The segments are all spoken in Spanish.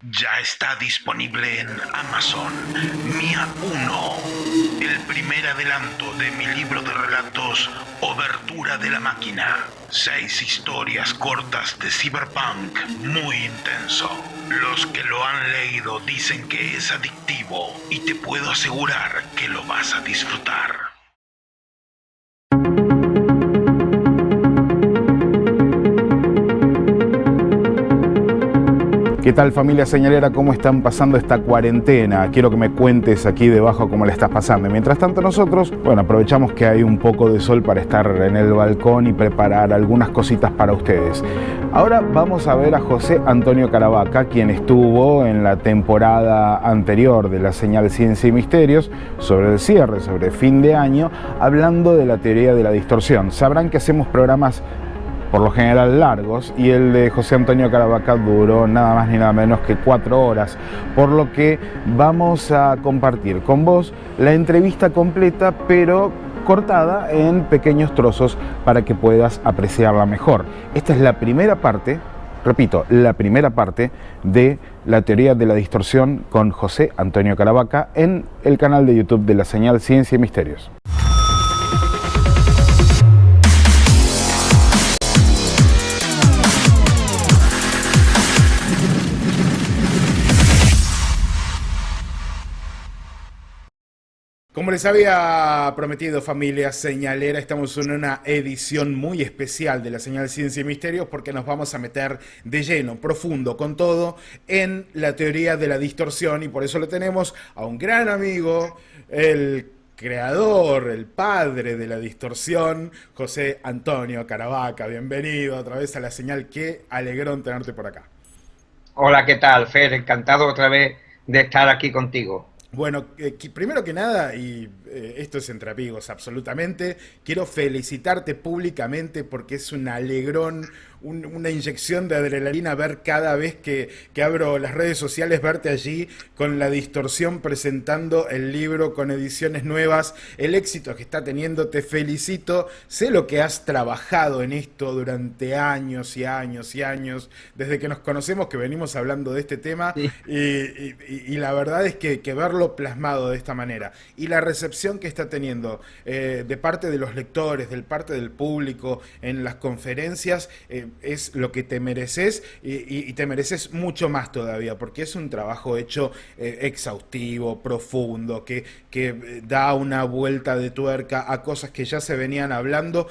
Ya está disponible en Amazon Mia 1, el primer adelanto de mi libro de relatos Obertura de la Máquina. 6 historias cortas de cyberpunk muy intenso. Los que lo han leído dicen que es adictivo y te puedo asegurar que lo vas a disfrutar. ¿Qué tal, familia señalera? ¿Cómo están pasando esta cuarentena? Quiero que me cuentes aquí debajo cómo la estás pasando. Mientras tanto nosotros, bueno, aprovechamos que hay un poco de sol para estar en el balcón y preparar algunas cositas para ustedes. Ahora vamos a ver a José Antonio Caravaca, quien estuvo en la temporada anterior de la señal Ciencia y Misterios, sobre el cierre, sobre fin de año, hablando de la teoría de la distorsión. Sabrán que hacemos programas por lo general largos, y el de José Antonio Caravaca duró nada más ni nada menos que 4 horas, por lo que vamos a compartir con vos la entrevista completa, pero cortada en pequeños trozos para que puedas apreciarla mejor. Esta es la primera parte, repito, la primera parte de la teoría de la distorsión con José Antonio Caravaca en el canal de YouTube de la señal Ciencia y Misterios. Como les había prometido, familia señalera, estamos en una edición muy especial de la señal Ciencia y Misterios porque nos vamos a meter de lleno, profundo, con todo en la teoría de la distorsión, y por eso lo tenemos a un gran amigo, el creador, el padre de la distorsión, José Antonio Caravaca. Bienvenido otra vez a la señal, qué alegrón tenerte por acá. Hola, ¿qué tal, Fer? Encantado otra vez de estar aquí contigo. Bueno, primero que nada, y esto es entre amigos absolutamente, quiero felicitarte públicamente porque es un alegrón, una inyección de adrenalina ver cada vez que abro las redes sociales, verte allí con la distorsión presentando el libro con ediciones nuevas, el éxito que está teniendo. Te felicito, sé lo que has trabajado en esto durante años y años y años, desde que nos conocemos que venimos hablando de este tema, Sí. y la verdad es que verlo plasmado de esta manera y la recepción que está teniendo de parte de los lectores, de parte del público en las conferencias, es lo que te mereces, y te mereces mucho más todavía, porque es un trabajo hecho exhaustivo, profundo, que da una vuelta de tuerca a cosas que ya se venían hablando,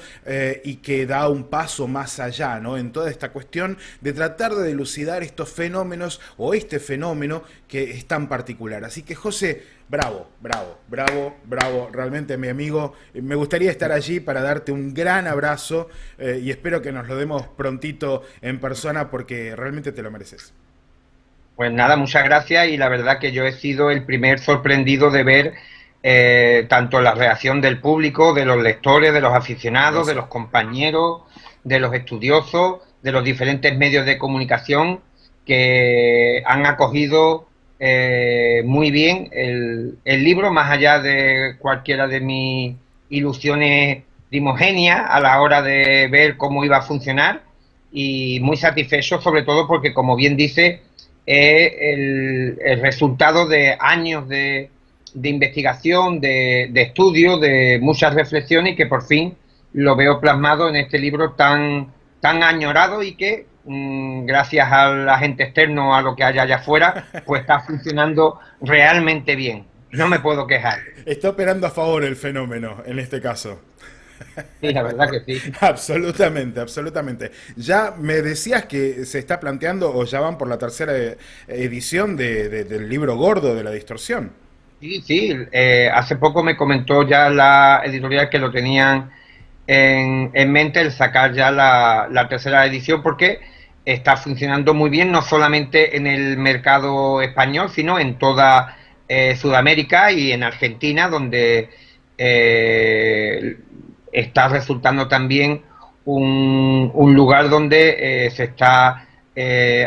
y que da un paso más allá, ¿no? En toda esta cuestión de tratar de dilucidar estos fenómenos o este fenómeno que es tan particular. Así que, José, bravo, bravo, bravo, bravo, realmente, mi amigo. Me gustaría estar allí para darte un gran abrazo, y espero que nos lo demos prontito en persona porque realmente te lo mereces. Pues nada, muchas gracias, y la verdad que yo he sido el primer sorprendido de ver tanto la reacción del público, de los lectores, de los aficionados, de Eso. los compañeros, de los estudiosos, de los diferentes medios de comunicación que han acogido muy bien el libro, más allá de cualquiera de mis ilusiones primogenias a la hora de ver cómo iba a funcionar, y muy satisfecho sobre todo porque, como bien dice, es el resultado de años de investigación, de estudio, de muchas reflexiones, y que por fin lo veo plasmado en este libro tan añorado, y que gracias al agente externo, a lo que haya allá afuera, pues está funcionando realmente bien. No me puedo quejar. Está operando a favor el fenómeno en este caso. Sí, la verdad que sí. Absolutamente, absolutamente. Ya me decías que se está planteando, o ya van por la tercera edición del libro gordo de la distorsión. Sí, sí. Hace poco me comentó ya la editorial que lo tenían en mente, el sacar ya la tercera edición, porque está funcionando muy bien, no solamente en el mercado español, sino en toda Sudamérica y en Argentina, donde eh, está resultando también un lugar donde se está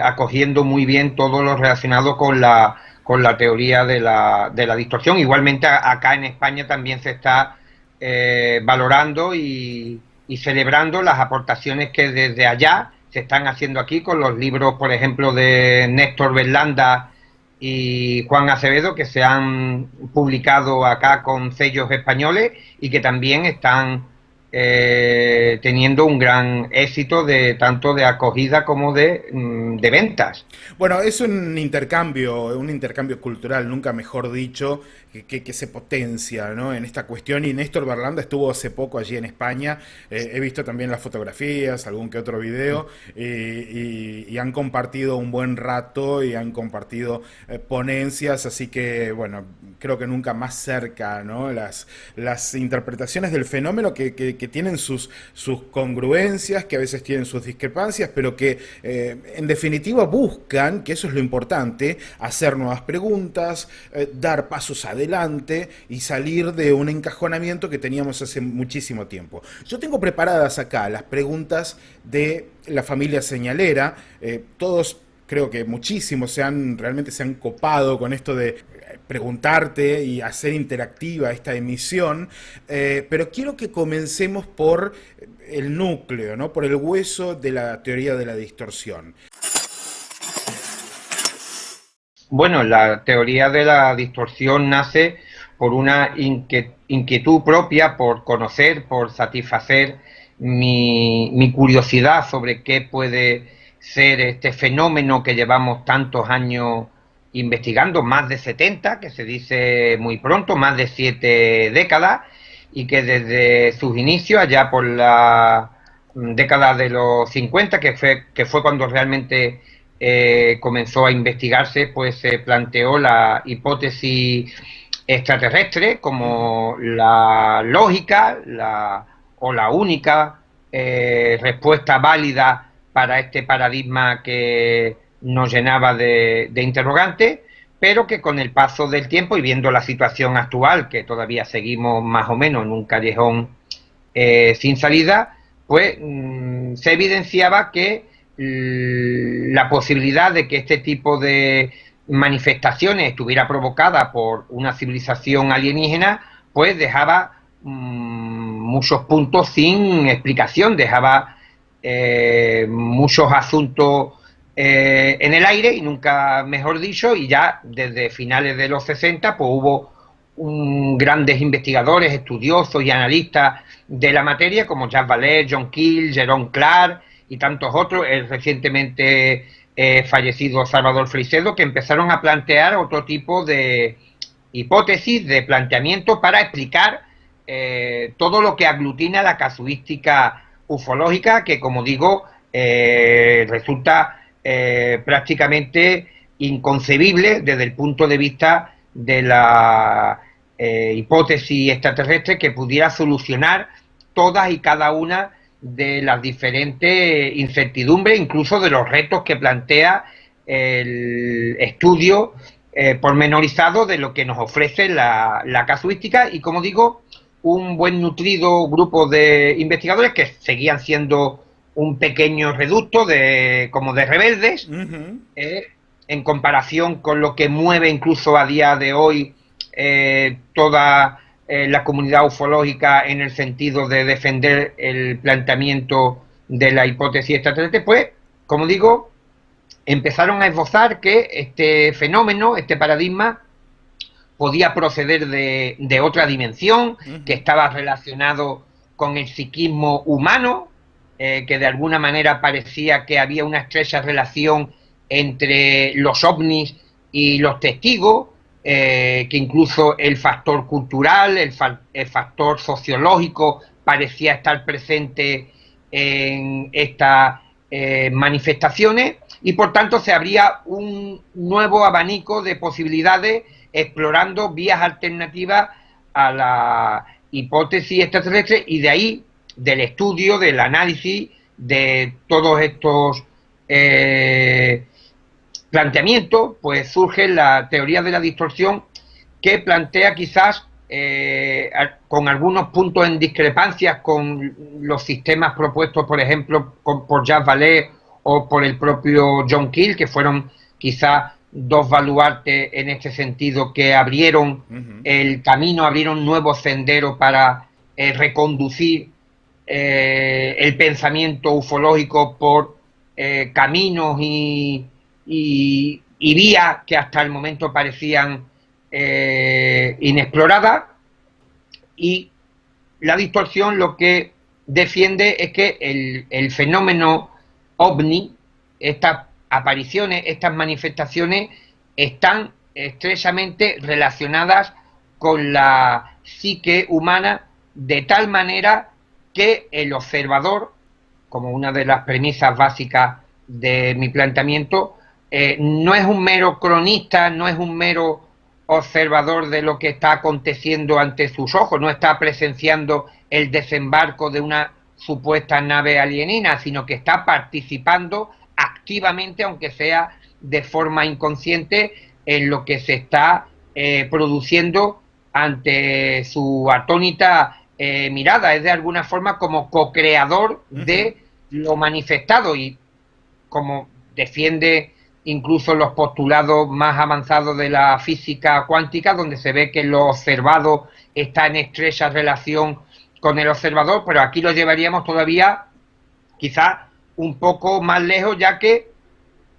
acogiendo muy bien todo lo relacionado con la teoría de la distorsión. Igualmente acá en España también se está valorando y celebrando las aportaciones que desde allá se están haciendo aquí con los libros, por ejemplo, de Néstor Berlanda y Juan Acevedo, que se han publicado acá con sellos españoles y que también están teniendo un gran éxito de tanto de acogida como de ventas. Bueno, es un intercambio cultural, nunca mejor dicho, que se potencia, ¿no?, en esta cuestión. Y Néstor Berlanda estuvo hace poco allí en España. He visto también las fotografías, algún que otro video, y han compartido un buen rato y han compartido ponencias, así que, bueno, creo que nunca más cerca, ¿no?, las interpretaciones del fenómeno que tienen sus congruencias, que a veces tienen sus discrepancias, pero que en definitiva buscan, que eso es lo importante, hacer nuevas preguntas, dar pasos adelante y salir de un encajonamiento que teníamos hace muchísimo tiempo. Yo tengo preparadas acá las preguntas de la familia señalera. Todos, creo que muchísimos, realmente se han copado con esto de preguntarte y hacer interactiva esta emisión, pero quiero que comencemos por el núcleo, ¿no?, por el hueso de la teoría de la distorsión. Bueno, la teoría de la distorsión nace por una inquietud propia, por conocer, por satisfacer mi curiosidad sobre qué puede ser este fenómeno que llevamos tantos años investigando, más de 70, que se dice muy pronto, más de 7 décadas, y que desde sus inicios, allá por la década de los 50, que fue cuando realmente comenzó a investigarse, pues se planteó la hipótesis extraterrestre como la lógica o la única respuesta válida para este paradigma que nos llenaba de interrogantes, pero que con el paso del tiempo y viendo la situación actual, que todavía seguimos más o menos en un callejón sin salida, pues se evidenciaba que la posibilidad de que este tipo de manifestaciones estuviera provocada por una civilización alienígena, pues dejaba muchos puntos sin explicación, dejaba muchos asuntos en el aire, y nunca mejor dicho, y ya desde finales de los 60 pues hubo grandes investigadores, estudiosos y analistas de la materia como Jacques Vallée, John Keel, Jerome Clark y tantos otros, el recientemente fallecido Salvador Freixedo, que empezaron a plantear otro tipo de hipótesis, de planteamiento para explicar todo lo que aglutina la casuística ufológica, que, como digo, resulta prácticamente inconcebible desde el punto de vista de la hipótesis extraterrestre, que pudiera solucionar todas y cada una de las diferentes incertidumbres, incluso de los retos que plantea el estudio pormenorizado de lo que nos ofrece la casuística, y, como digo, un buen nutrido grupo de investigadores que seguían siendo un pequeño reducto como de rebeldes, en comparación con lo que mueve incluso a día de hoy toda la comunidad ufológica, en el sentido de defender el planteamiento de la hipótesis extraterrestre. Pues, como digo, empezaron a esbozar que este fenómeno, este paradigma, podía proceder de otra dimensión, que estaba relacionado con el psiquismo humano, que de alguna manera parecía que había una estrecha relación entre los ovnis y los testigos, que incluso el factor cultural, el factor sociológico parecía estar presente en estas manifestaciones, y por tanto se abría un nuevo abanico de posibilidades, explorando vías alternativas a la hipótesis extraterrestre, y de ahí, del estudio, del análisis de todos estos planteamientos, pues surge la teoría de la distorsión, que plantea quizás con algunos puntos en discrepancias con los sistemas propuestos, por ejemplo, por Jacques Vallée o por el propio John Keel, que fueron quizás dos baluartes en este sentido, que abrieron el camino, abrieron nuevos senderos para reconducir el pensamiento ufológico por caminos y vías que hasta el momento parecían inexploradas, y la distorsión lo que defiende es que el fenómeno ovni, estas apariciones, estas manifestaciones, están estrechamente relacionadas con la psique humana, de tal manera que el observador, como una de las premisas básicas de mi planteamiento, no es un mero cronista, no es un mero observador de lo que está aconteciendo ante sus ojos, no está presenciando el desembarco de una supuesta nave alienígena, sino que está participando activamente, aunque sea de forma inconsciente, en lo que se está produciendo ante su atónita mirada. Es de alguna forma como co-creador de lo manifestado, y como defiende incluso los postulados más avanzados de la física cuántica, donde se ve que lo observado está en estrecha relación con el observador, pero aquí lo llevaríamos todavía quizás un poco más lejos, ya que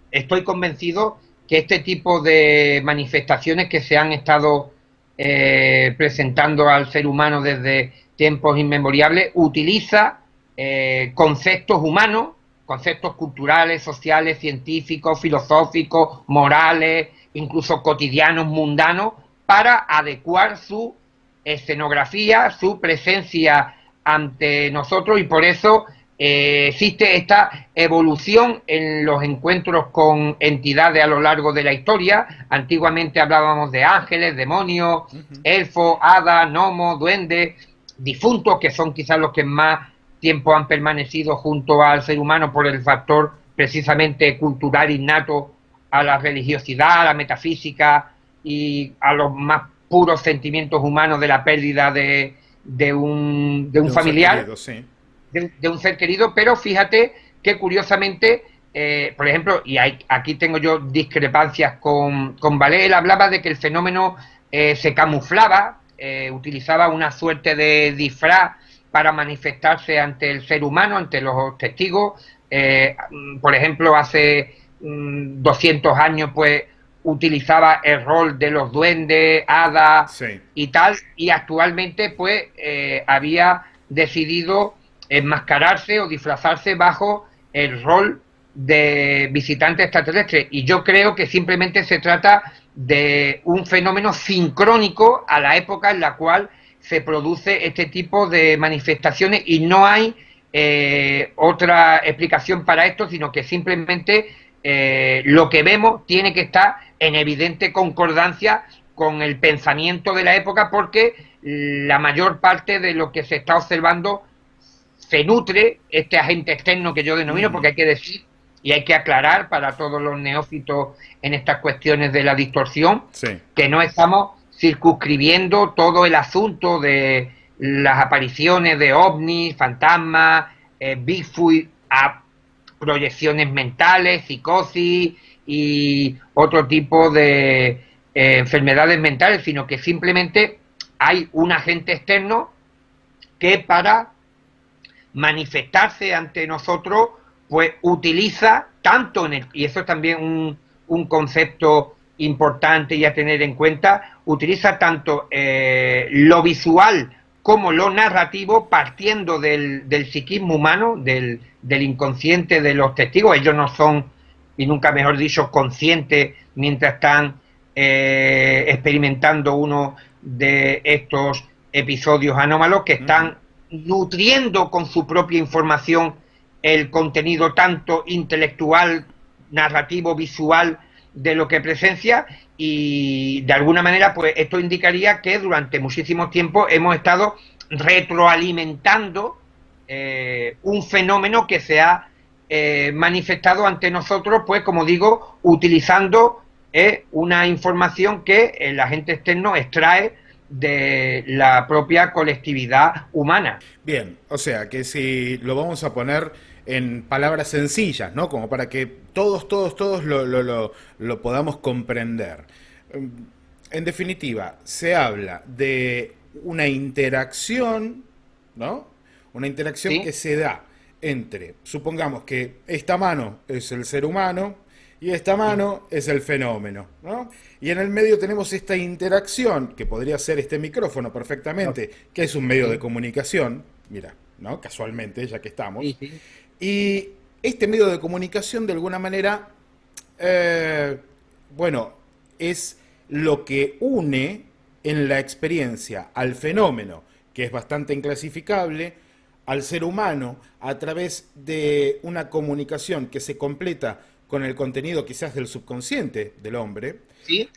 estoy convencido que este tipo de manifestaciones que se han estado presentando al ser humano desde tiempos inmemoriales utiliza conceptos humanos, conceptos culturales, sociales, científicos, filosóficos, morales, incluso cotidianos, mundanos, para adecuar su escenografía, su presencia ante nosotros, y por eso existe esta evolución en los encuentros con entidades a lo largo de la historia. Antiguamente hablábamos de ángeles, demonios, elfos, hadas, gnomos, duendes, difuntos, que son quizás los que más tiempo han permanecido junto al ser humano por el factor precisamente cultural innato a la religiosidad, a la metafísica y a los más puros sentimientos humanos de la pérdida de un familiar, querido, sí. de un ser querido. Pero fíjate que curiosamente, por ejemplo, y aquí tengo yo discrepancias con Vallée, él hablaba de que el fenómeno se camuflaba, utilizaba una suerte de disfraz para manifestarse ante el ser humano, ante los testigos. Por ejemplo, hace 200 años, pues, utilizaba el rol de los duendes, hadas, sí, y tal, y actualmente, pues, había decidido enmascararse o disfrazarse bajo el rol de visitante extraterrestre. Y yo creo que simplemente se trata de un fenómeno sincrónico a la época en la cual se produce este tipo de manifestaciones, y no hay otra explicación para esto, sino que simplemente lo que vemos tiene que estar en evidente concordancia con el pensamiento de la época, porque la mayor parte de lo que se está observando se nutre, este agente externo que yo denomino, porque hay que decir y hay que aclarar para todos los neófitos en estas cuestiones de la distorsión, sí, que no estamos circunscribiendo todo el asunto de las apariciones de ovnis, fantasmas, Bigfoot, a proyecciones mentales, psicosis y otro tipo de enfermedades mentales, sino que simplemente hay un agente externo que, para manifestarse ante nosotros, pues utiliza tanto y eso es también un concepto importante y a tener en cuenta, utiliza tanto lo visual como lo narrativo, partiendo del psiquismo humano, del inconsciente de los testigos. Ellos no son, y nunca mejor dicho, conscientes mientras están experimentando uno de estos episodios anómalos, que están nutriendo con su propia información el contenido tanto intelectual, narrativo, visual de lo que presencia. Y de alguna manera, pues esto indicaría que durante muchísimo tiempo hemos estado retroalimentando un fenómeno que se ha manifestado ante nosotros, pues como digo, utilizando una información que el agente externo extrae de la propia colectividad humana. Bien, o sea que si lo vamos a poner en palabras sencillas, ¿no? Como para que todos lo podamos comprender. En definitiva, se habla de una interacción, ¿no? Una interacción, ¿sí?, que se da entre, supongamos que esta mano es el ser humano y esta mano es el fenómeno, ¿no? Y en el medio tenemos esta interacción, que podría ser este micrófono perfectamente, que es un medio de comunicación, mira, ¿no? Casualmente, ya que estamos. Sí, sí. Y este medio de comunicación, de alguna manera, bueno, es lo que une en la experiencia al fenómeno, que es bastante inclasificable, al ser humano, a través de una comunicación que se completa con el contenido quizás del subconsciente del hombre. Sí.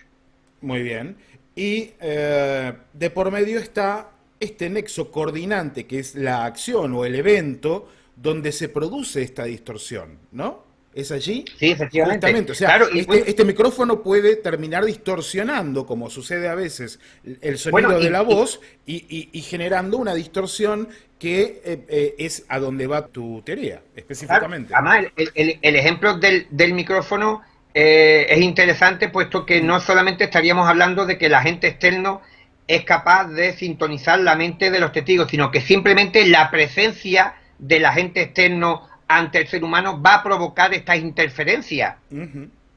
Muy bien. Y de por medio está este nexo coordinante, que es la acción o el evento donde se produce esta distorsión, ¿no? ¿Es allí? Sí, efectivamente. Justamente, o sea, Claro, y este micrófono puede terminar distorsionando, como sucede a veces, el sonido bueno, de la voz y generando una distorsión que es a donde va tu teoría, específicamente. claro, además, el ejemplo del micrófono es interesante, puesto que no solamente estaríamos hablando de que el agente externo es capaz de sintonizar la mente de los testigos, sino que simplemente la presencia del agente externo ante el ser humano va a provocar estas interferencias.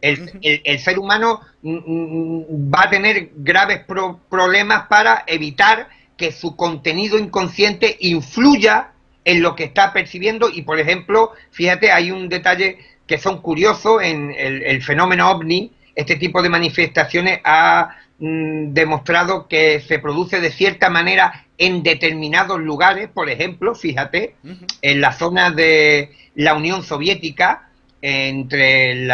El ser humano va a tener graves problemas para evitar que su contenido inconsciente influya en lo que está percibiendo. Y, por ejemplo, fíjate, hay un detalle que son curiosos en el fenómeno OVNI. Este tipo de manifestaciones ha demostrado que se produce de cierta manera en determinados lugares. Por ejemplo, fíjate, en la zona de la Unión Soviética, entre el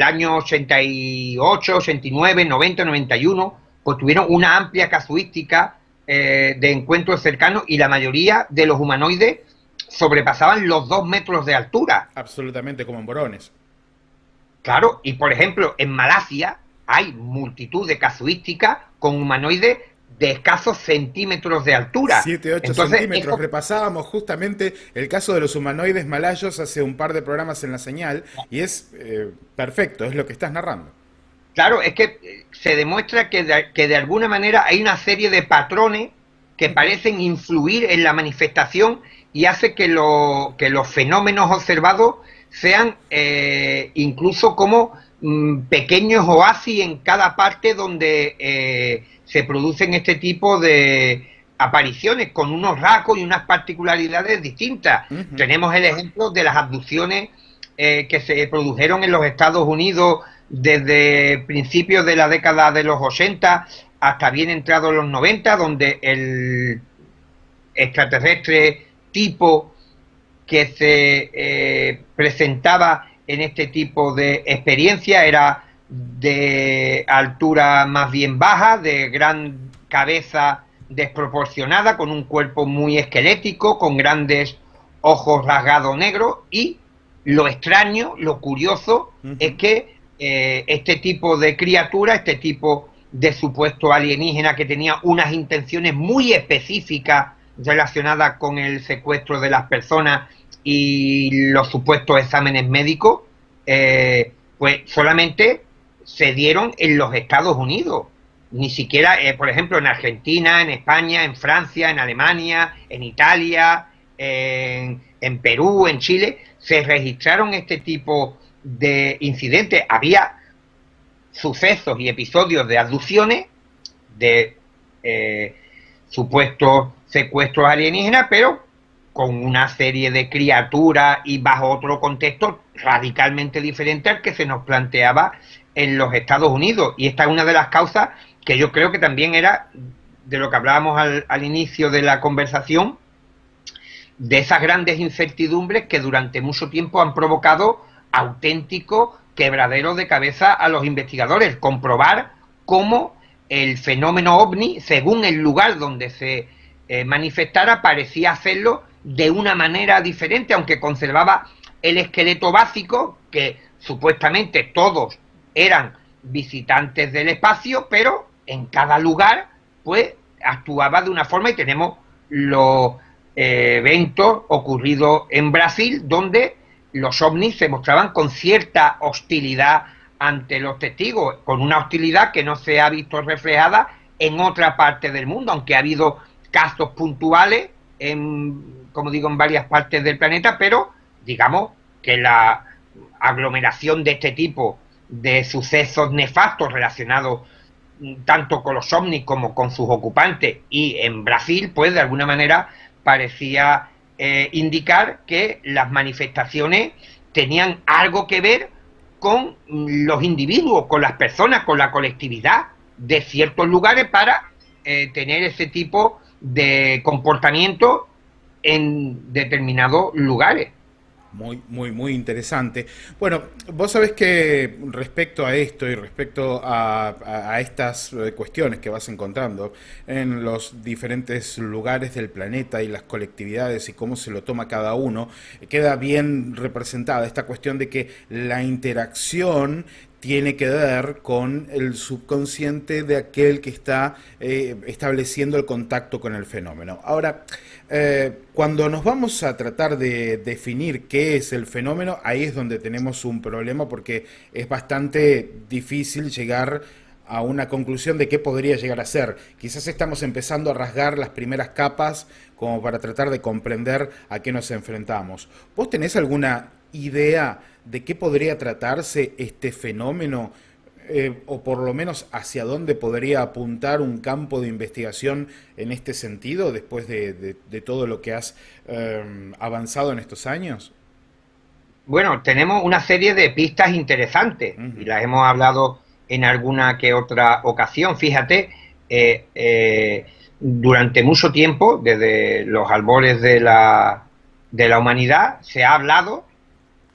año 88, 89, 90, 91, pues tuvieron una amplia casuística de encuentros cercanos, y la mayoría de los humanoides sobrepasaban los 2 metros de altura. Absolutamente, como en Borones. Claro, y por ejemplo, en Malasia hay multitud de casuísticas con humanoides de escasos centímetros de altura. 7, 8 Entonces, centímetros. esto, Repasábamos justamente el caso de los humanoides malayos hace un par de programas en La Señal, y es perfecto, es lo que estás narrando. claro, es que se demuestra que de alguna manera hay una serie de patrones que parecen influir en la manifestación, y hace que los fenómenos observados sean incluso como pequeños oasis en cada parte donde se producen este tipo de apariciones, con unos rasgos y unas particularidades distintas. Tenemos el ejemplo de las abducciones que se produjeron en los Estados Unidos desde principios de la década de los 80 hasta bien entrados los 90, donde el extraterrestre tipo que se presentaba en este tipo de experiencia era de altura más bien baja, de gran cabeza desproporcionada, con un cuerpo muy esquelético, con grandes ojos rasgados negros, y lo extraño, lo curioso, es que este tipo de criatura, este tipo de supuesto alienígena que tenía unas intenciones muy específicas relacionadas con el secuestro de las personas y los supuestos exámenes médicos, pues solamente se dieron en los Estados Unidos. Ni siquiera, por ejemplo, en Argentina, en España, en Francia, en Alemania, en Italia, en Perú, en Chile, se registraron este tipo de incidentes. Había sucesos y episodios de abducciones, de supuestos secuestros alienígenas, pero con una serie de criaturas y bajo otro contexto radicalmente diferente al que se nos planteaba en los Estados Unidos. Y esta es una de las causas que yo creo que también era de lo que hablábamos al inicio de la conversación, de esas grandes incertidumbres que durante mucho tiempo han provocado auténticos quebraderos de cabeza a los investigadores. Comprobar cómo el fenómeno OVNI, según el lugar donde se manifestara, parecía hacerlo de una manera diferente, aunque conservaba el esqueleto básico, que supuestamente todos eran visitantes del espacio, pero en cada lugar pues actuaba de una forma. Y tenemos los eventos ocurridos en Brasil, donde los ovnis se mostraban con cierta hostilidad ante los testigos, con una hostilidad que no se ha visto reflejada en otra parte del mundo, aunque ha habido casos puntuales como digo, en varias partes del planeta, pero digamos que la aglomeración de este tipo de sucesos nefastos relacionados tanto con los ovnis como con sus ocupantes, y en Brasil, pues de alguna manera parecía indicar que las manifestaciones tenían algo que ver con los individuos, con las personas, con la colectividad de ciertos lugares para tener ese tipo de comportamiento en determinados lugares. Muy interesante. Bueno, vos sabés que respecto a esto y respecto a estas cuestiones que vas encontrando en los diferentes lugares del planeta y las colectividades y cómo se lo toma cada uno, queda bien representada esta cuestión de que la interacción tiene que ver con el subconsciente de aquel que está estableciendo el contacto con el fenómeno. Ahora, cuando nos vamos a tratar de definir qué es el fenómeno, ahí es donde tenemos un problema porque es bastante difícil llegar a una conclusión de qué podría llegar a ser. Quizás estamos empezando a rasgar las primeras capas como para tratar de comprender a qué nos enfrentamos. ¿Vos tenés alguna idea de qué podría tratarse este fenómeno? O por lo menos hacia dónde podría apuntar un campo de investigación en este sentido después de todo lo que has avanzado en estos años? Bueno, tenemos una serie de pistas interesantes y las hemos hablado en alguna que otra ocasión. Fíjate, durante mucho tiempo, desde los albores de la humanidad, se ha hablado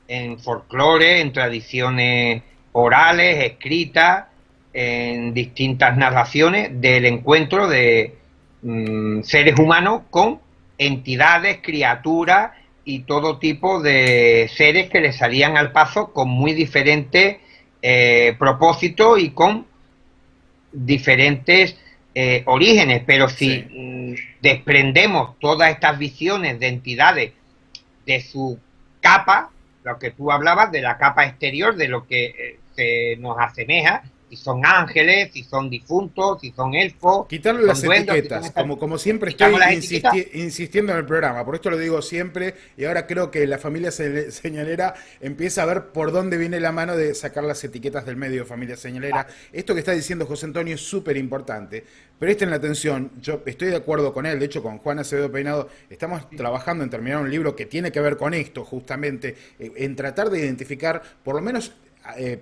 en folclore, en tradiciones orales, escritas, en distintas narraciones del encuentro de seres humanos con entidades, criaturas y todo tipo de seres que les salían al paso con muy diferentes propósitos y con diferentes orígenes. Pero si desprendemos todas estas visiones de entidades de su capa, lo que tú hablabas, de la capa exterior, de lo que se nos asemeja, si son ángeles, si son difuntos, si son elfos. Quitarle las etiquetas, como siempre estoy insistiendo en el programa, por esto lo digo siempre, y ahora creo que la familia señalera empieza a ver por dónde viene la mano de sacar las etiquetas del medio, familia señalera. Esto que está diciendo José Antonio es súper importante. Presten la atención, yo estoy de acuerdo con él, de hecho con Juan Acevedo Peinado estamos trabajando en terminar un libro que tiene que ver con esto, justamente, en tratar de identificar, por lo menos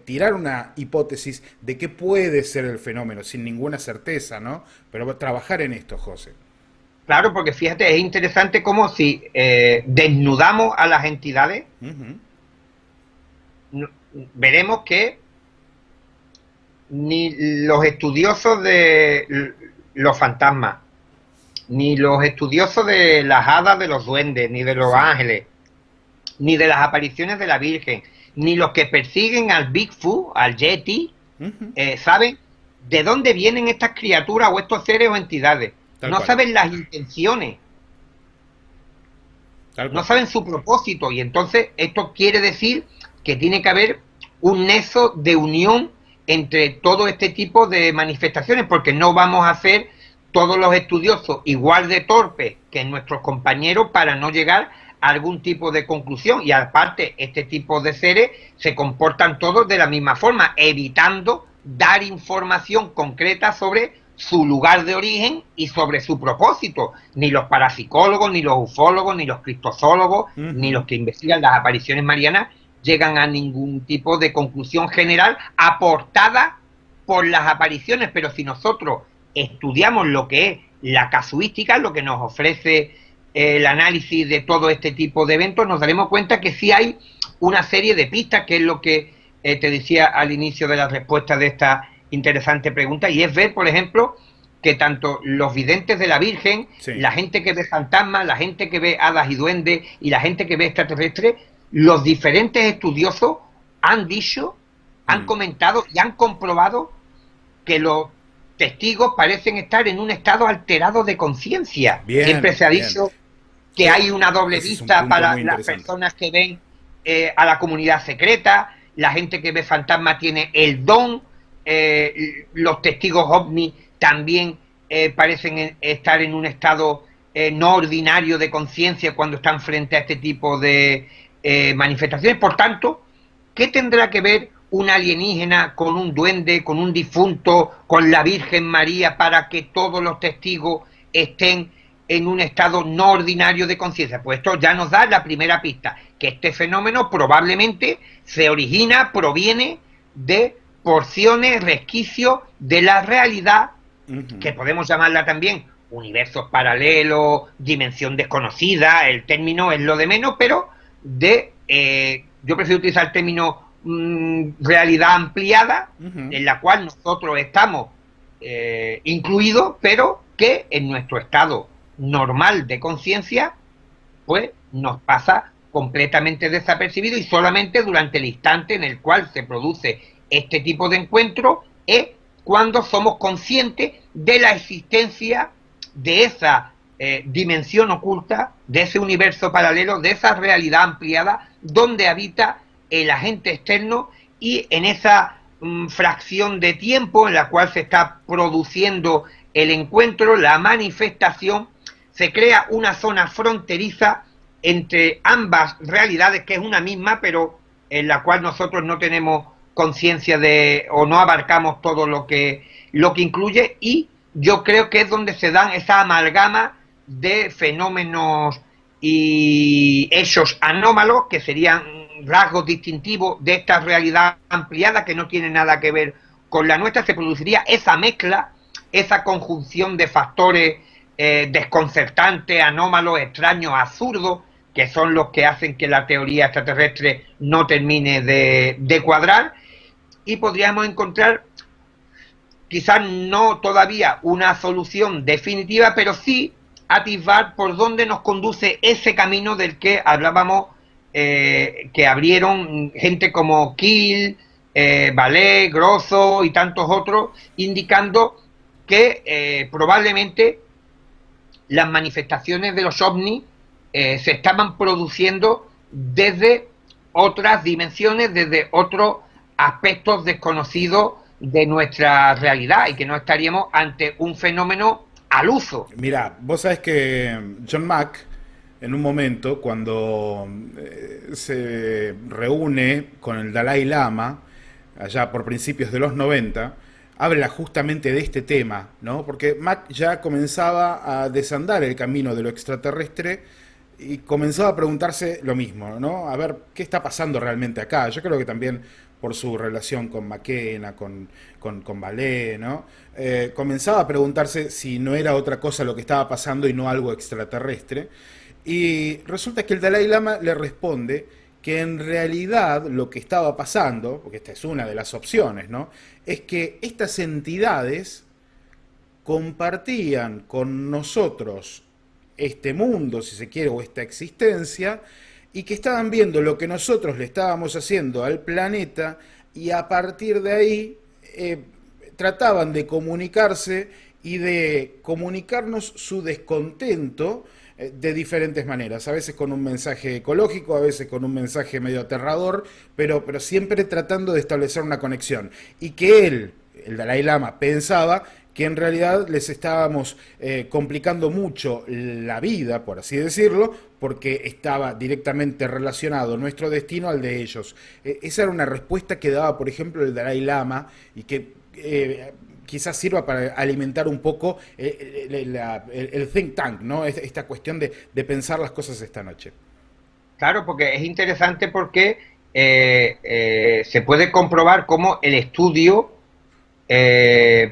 tirar una hipótesis de qué puede ser el fenómeno, sin ninguna certeza, ¿no? Pero trabajar en esto, José. Claro, porque fíjate, es interesante como si desnudamos a las entidades, veremos que ni los estudiosos de los fantasmas, ni los estudiosos de las hadas, de los duendes, ni de los ángeles, ni de las apariciones de la Virgen, ni los que persiguen al Bigfoot, al Yeti, saben de dónde vienen estas criaturas o estos seres o entidades. No saben las intenciones, no saben su propósito, y entonces esto quiere decir que tiene que haber un nexo de unión entre todo este tipo de manifestaciones, porque no vamos a ser todos los estudiosos igual de torpes que nuestros compañeros para no llegar a algún tipo de conclusión. Y aparte, este tipo de seres se comportan todos de la misma forma, evitando dar información concreta sobre su lugar de origen y sobre su propósito. Ni los parapsicólogos, ni los ufólogos, ni los cristozólogos, ni los que investigan las apariciones marianas llegan a ningún tipo de conclusión general aportada por las apariciones. Pero si nosotros estudiamos lo que es la casuística, lo que nos ofrece el análisis de todo este tipo de eventos, nos daremos cuenta que sí hay una serie de pistas, que es lo que te decía al inicio de la respuesta de esta interesante pregunta, y es ver, por ejemplo, que tanto los videntes de la Virgen, la gente que ve fantasmas, la gente que ve hadas y duendes y la gente que ve extraterrestres, los diferentes estudiosos han dicho, han comentado y han comprobado que los testigos parecen estar en un estado alterado de conciencia. Siempre se ha dicho que hay una doble vista para las personas que ven a la comunidad secreta, la gente que ve fantasmas tiene el don, los testigos ovni también parecen estar en un estado no ordinario de conciencia cuando están frente a este tipo de manifestaciones. Por tanto, ¿qué tendrá que ver un alienígena con un duende, con un difunto, con la Virgen María, para que todos los testigos estén en un estado no ordinario de conciencia? Pues esto ya nos da la primera pista, que este fenómeno probablemente proviene de porciones, resquicios de la realidad, que podemos llamarla también universos paralelos, dimensión desconocida, el término es lo de menos, pero yo prefiero utilizar el término realidad ampliada, en la cual nosotros estamos incluidos, pero que en nuestro estado normal de conciencia, pues nos pasa completamente desapercibido, y solamente durante el instante en el cual se produce este tipo de encuentro es cuando somos conscientes de la existencia de esa dimensión oculta, de ese universo paralelo, de esa realidad ampliada donde habita el agente externo, y en esa fracción de tiempo en la cual se está produciendo el encuentro, la manifestación, se crea una zona fronteriza entre ambas realidades, que es una misma, pero en la cual nosotros no tenemos conciencia de, o no abarcamos todo lo que incluye, y yo creo que es donde se dan esa amalgama de fenómenos y hechos anómalos, que serían rasgos distintivos de esta realidad ampliada que no tiene nada que ver con la nuestra. Se produciría esa mezcla, esa conjunción de factores desconcertantes, anómalos, extraños, absurdos, que son los que hacen que la teoría extraterrestre no termine de cuadrar, y podríamos encontrar, quizás no todavía una solución definitiva, pero sí atisbar por dónde nos conduce ese camino del que hablábamos, que abrieron gente como Keel, Vallée, Grosso y tantos otros, indicando que probablemente las manifestaciones de los ovnis se estaban produciendo desde otras dimensiones, desde otros aspectos desconocidos de nuestra realidad, y que no estaríamos ante un fenómeno al uso. Mira, vos sabés que John Mack, en un momento, cuando se reúne con el Dalai Lama, allá por principios de los 90, habla justamente de este tema, ¿no? Porque Mack ya comenzaba a desandar el camino de lo extraterrestre y comenzaba a preguntarse lo mismo, ¿no? A ver, ¿qué está pasando realmente acá? Yo creo que también por su relación con McKenna, con Vallée, ¿no? Comenzaba a preguntarse si no era otra cosa lo que estaba pasando y no algo extraterrestre. Y resulta que el Dalai Lama le responde que en realidad lo que estaba pasando, porque esta es una de las opciones, ¿no?, es que estas entidades compartían con nosotros este mundo, si se quiere, o esta existencia, y que estaban viendo lo que nosotros le estábamos haciendo al planeta, y a partir de ahí trataban de comunicarse y de comunicarnos su descontento de diferentes maneras, a veces con un mensaje ecológico, a veces con un mensaje medio aterrador, pero siempre tratando de establecer una conexión. Y que él, el Dalai Lama, pensaba que en realidad les estábamos complicando mucho la vida, por así decirlo, porque estaba directamente relacionado nuestro destino al de ellos. Esa era una respuesta que daba, por ejemplo, el Dalai Lama, y que quizás sirva para alimentar un poco el think tank, ¿no? Esta cuestión de pensar las cosas esta noche. Claro, porque es interesante, porque se puede comprobar cómo el estudio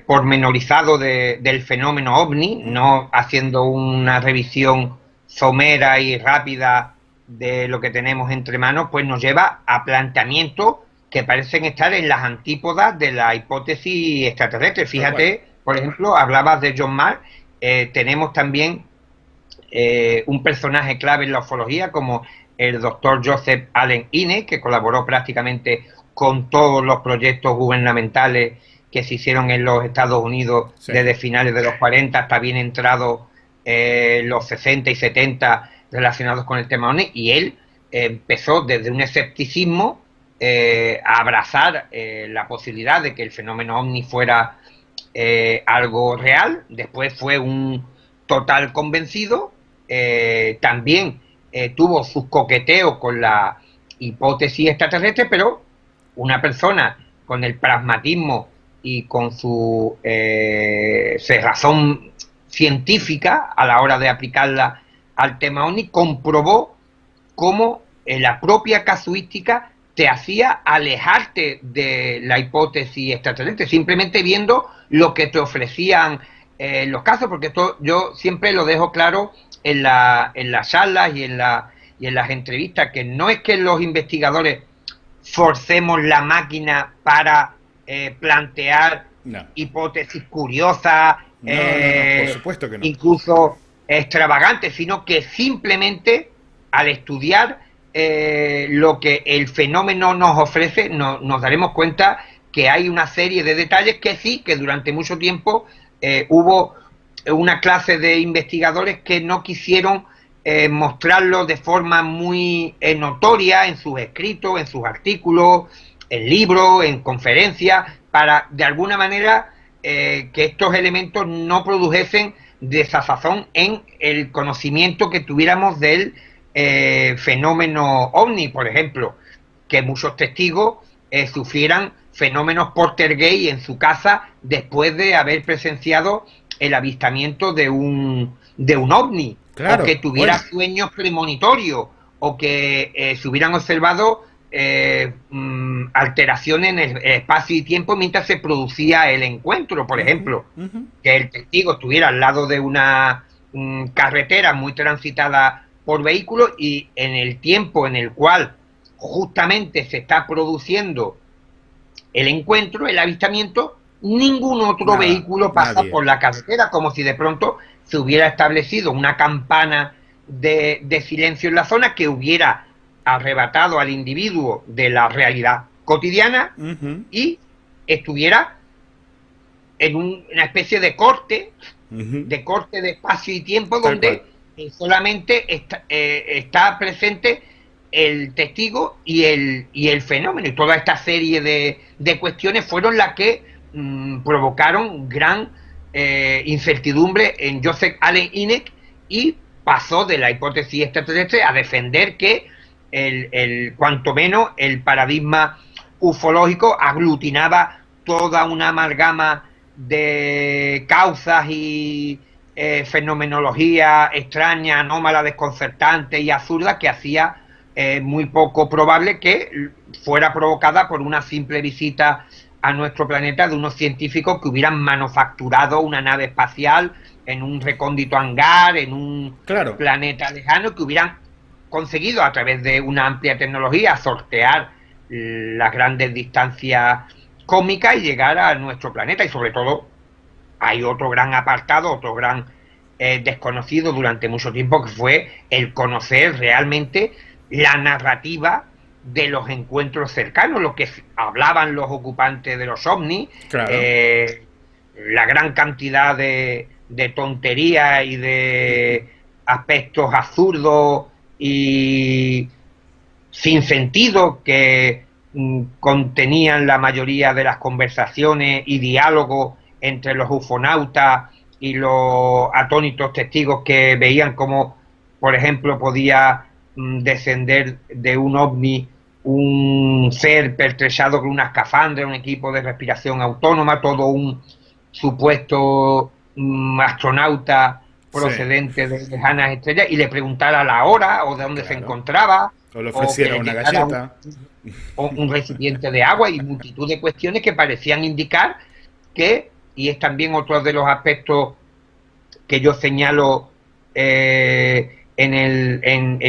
pormenorizado del fenómeno ovni, no haciendo una revisión somera y rápida de lo que tenemos entre manos, pues nos lleva a planteamientos que parecen estar en las antípodas de la hipótesis extraterrestre. Fíjate, por ejemplo, hablabas de John Mark, tenemos también un personaje clave en la ufología como el doctor Joseph Allen Hynek, que colaboró prácticamente con todos los proyectos gubernamentales que se hicieron en los Estados Unidos, sí, desde finales de los 40 hasta bien entrados los 60 y 70 relacionados con el tema OVNI, y él empezó desde un escepticismo a abrazar la posibilidad de que el fenómeno OVNI fuera algo real. Después fue un total convencido, también tuvo sus coqueteos con la hipótesis extraterrestre, pero una persona con el pragmatismo y con su cerrazón científica a la hora de aplicarla al tema OVNI, comprobó cómo la propia casuística te hacía alejarte de la hipótesis extraterrestre, simplemente viendo lo que te ofrecían los casos, porque esto yo siempre lo dejo claro en las charlas y en las entrevistas, que no es que los investigadores forcemos la máquina para plantear hipótesis curiosas, por supuesto que no. incluso extravagantes, sino que simplemente al estudiar lo que el fenómeno nos ofrece, nos daremos cuenta que hay una serie de detalles que sí, que durante mucho tiempo hubo una clase de investigadores que no quisieron mostrarlo de forma muy notoria en sus escritos, en sus artículos, en libros, en conferencias, para de alguna manera que estos elementos no produjesen desazón en el conocimiento que tuviéramos del fenómeno OVNI, por ejemplo, que muchos testigos sufrieran fenómenos poltergeist en su casa después de haber presenciado el avistamiento de un OVNI, claro, o que tuviera sueños premonitorios, o que se hubieran observado alteraciones en el espacio y tiempo mientras se producía el encuentro, por ejemplo, que el testigo estuviera al lado de una carretera muy transitada por vehículos y en el tiempo en el cual justamente se está produciendo el encuentro, el avistamiento, ningún otro vehículo pasa por la carretera, como si de pronto se hubiera establecido una campana de silencio en la zona que hubiera arrebatado al individuo de la realidad cotidiana y estuviera en una especie de corte, de espacio y tiempo, donde solamente está presente el testigo y el fenómeno, y toda esta serie de cuestiones fueron las que provocaron gran incertidumbre en Joseph Allen Hynek, y pasó de la hipótesis extraterrestre a defender que cuanto menos el paradigma ufológico aglutinaba toda una amalgama de causas y fenomenología extraña, anómala, desconcertante y absurda, que hacía muy poco probable que fuera provocada por una simple visita a nuestro planeta de unos científicos que hubieran manufacturado una nave espacial en un recóndito hangar, en un planeta lejano, que hubieran conseguido a través de una amplia tecnología sortear las grandes distancias cósmicas y llegar a nuestro planeta. Y sobre todo hay otro gran apartado, otro gran desconocido durante mucho tiempo, que fue el conocer realmente la narrativa de los encuentros cercanos, lo que hablaban los ocupantes de los ovnis, la gran cantidad de tonterías y de aspectos absurdos y sin sentido que contenían la mayoría de las conversaciones y diálogos entre los ufonautas y los atónitos testigos que veían cómo, por ejemplo, podía descender de un ovni un ser pertrechado con una escafandra, un equipo de respiración autónoma, todo un supuesto astronauta procedente de lejanas estrellas, y le preguntara la hora o de dónde se encontraba, o le ofreciera una galleta, un recipiente de agua, y multitud de cuestiones que parecían indicar que, y es también otro de los aspectos que yo señalo en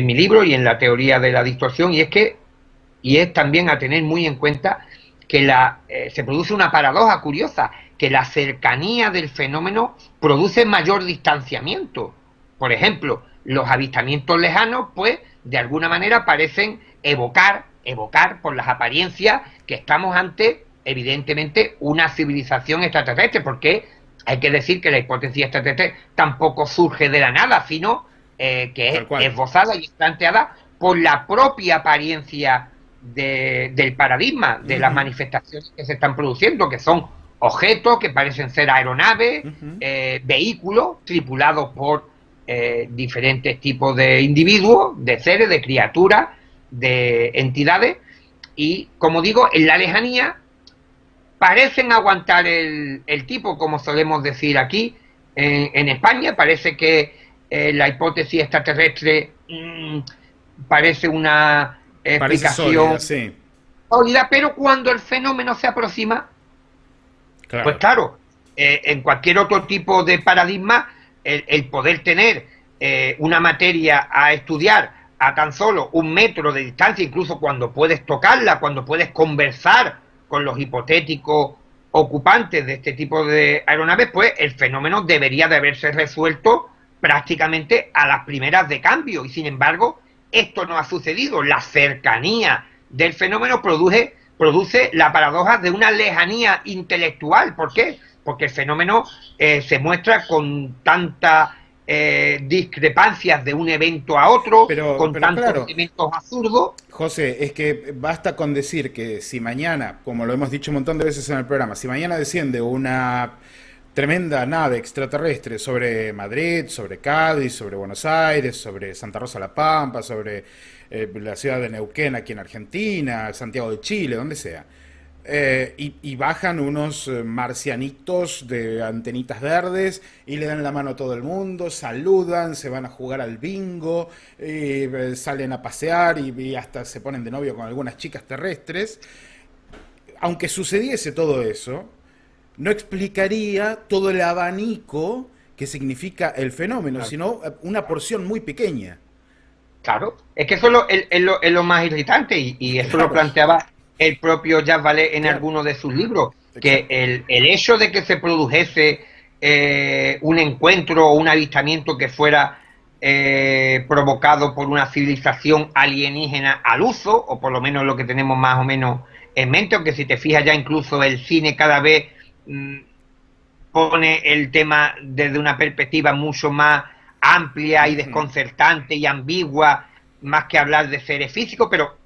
mi libro y en la teoría de la distorsión, y es también a tener muy en cuenta que se produce una paradoja curiosa, que la cercanía del fenómeno produce mayor distanciamiento. Por ejemplo, los avistamientos lejanos, pues, de alguna manera parecen evocar por las apariencias que estamos ante, evidentemente, una civilización extraterrestre, porque hay que decir que la hipótesis extraterrestre tampoco surge de la nada, sino que es esbozada y planteada por la propia apariencia del paradigma, de las manifestaciones que se están produciendo, que son objetos que parecen ser aeronaves, vehículos tripulados por diferentes tipos de individuos, de seres, de criaturas, de entidades, y como digo, en la lejanía parecen aguantar el tipo, como solemos decir aquí en España. Parece que la hipótesis extraterrestre parece una explicación sólida, pero cuando el fenómeno se aproxima, pues claro, en cualquier otro tipo de paradigma, el poder tener una materia a estudiar a tan solo 1 metro de distancia, incluso cuando puedes tocarla, cuando puedes conversar con los hipotéticos ocupantes de este tipo de aeronaves, pues el fenómeno debería de haberse resuelto prácticamente a las primeras de cambio, y sin embargo esto no ha sucedido. La cercanía del fenómeno produce la paradoja de una lejanía intelectual. ¿Por qué? Porque el fenómeno se muestra con tanta discrepancias de un evento a otro, con tantos elementos absurdos. José, es que basta con decir que si mañana, como lo hemos dicho un montón de veces en el programa, si mañana desciende una tremenda nave extraterrestre sobre Madrid, sobre Cádiz, sobre Buenos Aires, sobre Santa Rosa la Pampa, sobre la ciudad de Neuquén aquí en Argentina, Santiago de Chile, donde sea, y bajan unos marcianitos de antenitas verdes y le dan la mano a todo el mundo, saludan, se van a jugar al bingo, salen a pasear y hasta se ponen de novio con algunas chicas terrestres. Aunque sucediese todo eso, no explicaría todo el abanico que significa el fenómeno, sino una porción muy pequeña. Claro, es que eso es lo más irritante, y eso lo planteaba el propio Jacques Vallée en alguno de sus libros, que el hecho de que se produjese un encuentro o un avistamiento que fuera provocado por una civilización alienígena al uso, o por lo menos lo que tenemos más o menos en mente, aunque si te fijas ya incluso el cine cada vez pone el tema desde una perspectiva mucho más amplia y desconcertante y ambigua, más que hablar de seres físicos. Pero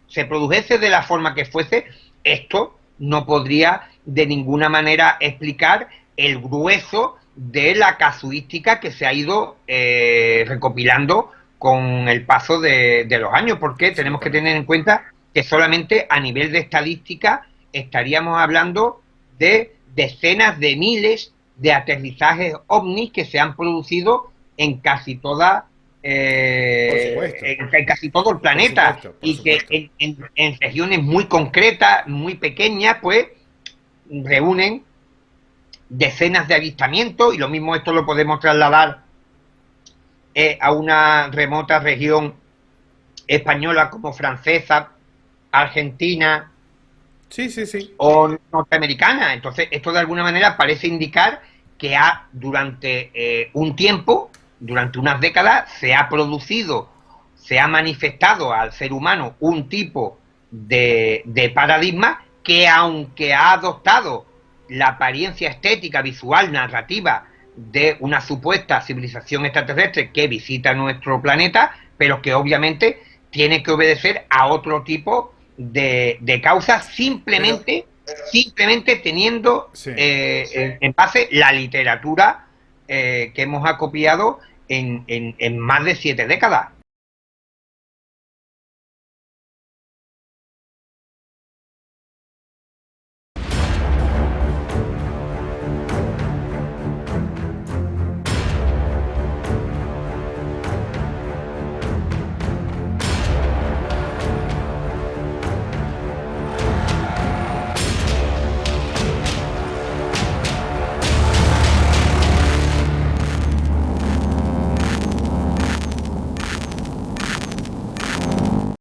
se produjese de la forma que fuese, esto no podría de ninguna manera explicar el grueso de la casuística que se ha ido recopilando con el paso de los años, porque tenemos que tener en cuenta que solamente a nivel de estadística estaríamos hablando de decenas de miles de aterrizajes ovnis que se han producido en casi toda en casi todo el planeta, y que en regiones muy concretas, muy pequeñas, pues reúnen decenas de avistamientos. Y lo mismo esto lo podemos trasladar a una remota región española como francesa, argentina, o norteamericana. Entonces esto de alguna manera parece indicar que durante un tiempo, durante unas décadas, se ha producido, se ha manifestado al ser humano un tipo de paradigma que, aunque ha adoptado la apariencia estética, visual, narrativa de una supuesta civilización extraterrestre que visita nuestro planeta, pero que obviamente tiene que obedecer a otro tipo de causas, simplemente teniendo en base la literatura que hemos acopiado en más de 7 décadas.